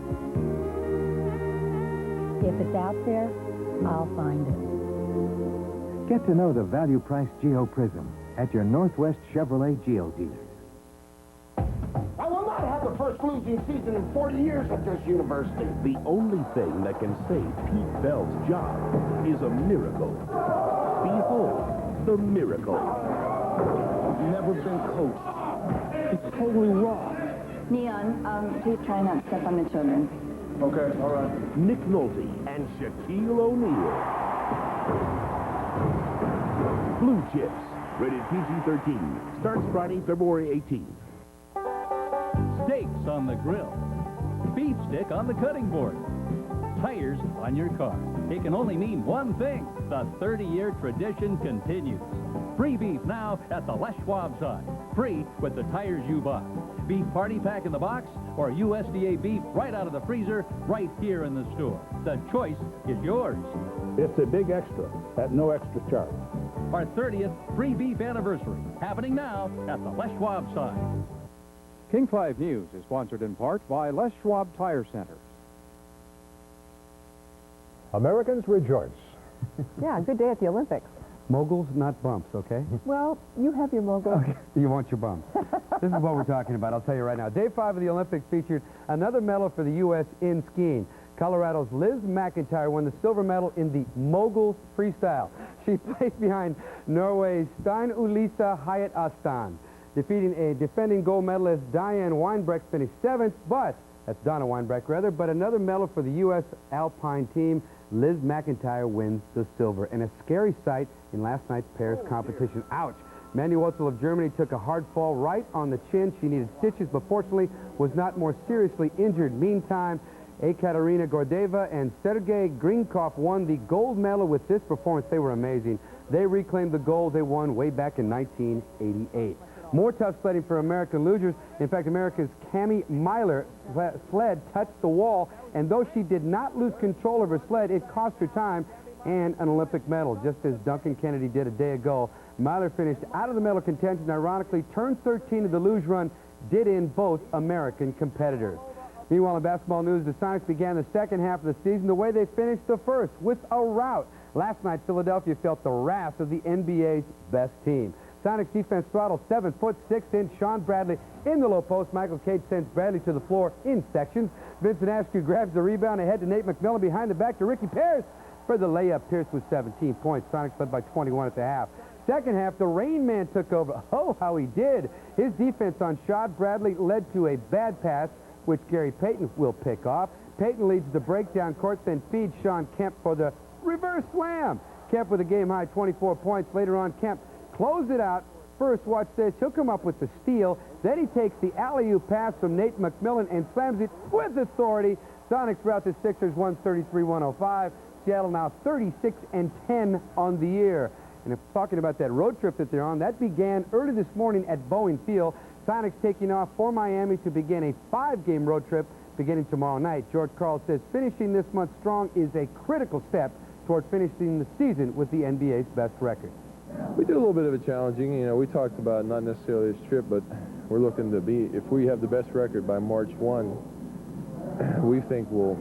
If it's out there, I'll find it. Get to know the value-priced Geo Prism at your Northwest Chevrolet Geo dealer. the first losing season in 40 years at this university. The only thing that can save Pete Bell's job is a miracle. Behold, the miracle. Never been coached. It's totally raw. Neon, please try not to step on the children. Okay, all right. Nick Nolte and Shaquille O'Neal. Blue Chips, rated PG-13. Starts Friday, February 18th. Steaks on the grill. Beef stick on the cutting board. Tires on your car. It can only mean one thing. The 30-year tradition continues. Free beef now at the Les Schwab side. Free with the tires you buy. Beef party pack in the box or USDA beef right out of the freezer right here in the store. The choice is yours. It's a big extra at no extra charge. Our 30th free beef anniversary happening now at the Les Schwab side. King 5 News is sponsored in part by Les Schwab Tire Centers. Americans rejoice. Yeah, good day at the Olympics. Moguls, not bumps, okay? Well, you have your mogul. Okay. You want your bumps. This is what we're talking about, I'll tell you right now. Day 5 of the Olympics featured another medal for the U.S. in skiing. Colorado's Liz McIntyre won the silver medal in the Moguls freestyle. She placed behind Norway's Stein Ulisa Hyatt Astan. Defeating a defending gold medalist, Diane Weinbrecht finished 7th, but Donna Weinbrecht, but another medal for the U.S. Alpine team. Liz McIntyre wins the silver. And a scary sight in last night's pairs competition. Ouch. Mandy Wetzel of Germany took a hard fall right on the chin. She needed stitches, but fortunately was not more seriously injured. Meantime, Ekaterina Gordeva and Sergei Grinkov won the gold medal with this performance. They were amazing. They reclaimed the gold they won way back in 1988. More tough sledding for American losers. In fact, America's Cammie Myler sled touched the wall, and though she did not lose control of her sled, it cost her time and an Olympic medal, just as Duncan Kennedy did a day ago. Myler finished out of the medal contention. Ironically, turn 13 of the luge run did in both American competitors. Meanwhile, in basketball news, the Sonics began the second half of the season the way they finished the first, with a rout. Last night, Philadelphia felt the wrath of the NBA's best team. Sonics defense throttled 7'6" Sean Bradley in the low post. Michael Cage sends Bradley to the floor in sections. Vincent Askew grabs the rebound ahead to Nate McMillan, behind the back to Ricky Pierce for the layup. Pierce with 17 points. Sonics led by 21 at the half. Second half, the Rain Man took over. Oh, how he did. His defense on Sean Bradley led to a bad pass, which Gary Payton will pick off. Payton leads the breakdown court, then feeds Sean Kemp for the reverse slam. Kemp with a game-high 24 points. Later on, Kemp closed it out. First, watch this. He'll come up with the steal. Then he takes the alley-oop pass from Nate McMillan and slams it with authority. Sonics rout the Sixers 133-105. Seattle now 36-10 on the year. And if talking about that road trip that they're on, that began early this morning at Boeing Field. Sonics taking off for Miami to begin a 5-game road trip beginning tomorrow night. George Karl says finishing this month strong is a critical step toward finishing the season with the NBA's best record. We did a little bit of a challenging. You know, we talked about not necessarily this trip, but we're looking to be, if we have the best record by March 1, we think we'll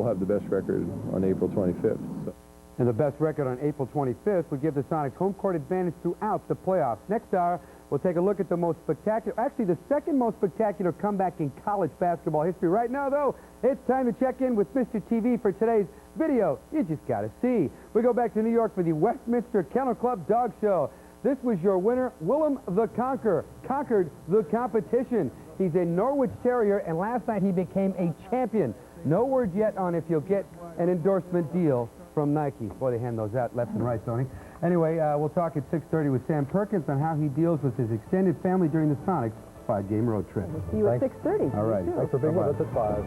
have the best record on April 25th. So. And the best record on April 25th would give the Sonics home court advantage throughout the playoffs. Next hour, we'll take a look at the most spectacular, actually the second most spectacular comeback in college basketball history. Right now, though, it's time to check in with Mr. TV for today's video you just got to see. We go back to New York for the Westminster Kennel Club Dog Show. This was your winner, Willem the Conqueror, conquered the competition. He's a Norwich Terrier, and last night he became a champion. No word yet on if you'll get an endorsement deal from Nike. Boy, they hand those out left and right, Tony. Anyway, we'll talk at 6:30 with Sam Perkins on how he deals with his extended family during the Sonics 5-game road trip. We'll see you at 6:30. All right. Thanks for being with us at 5.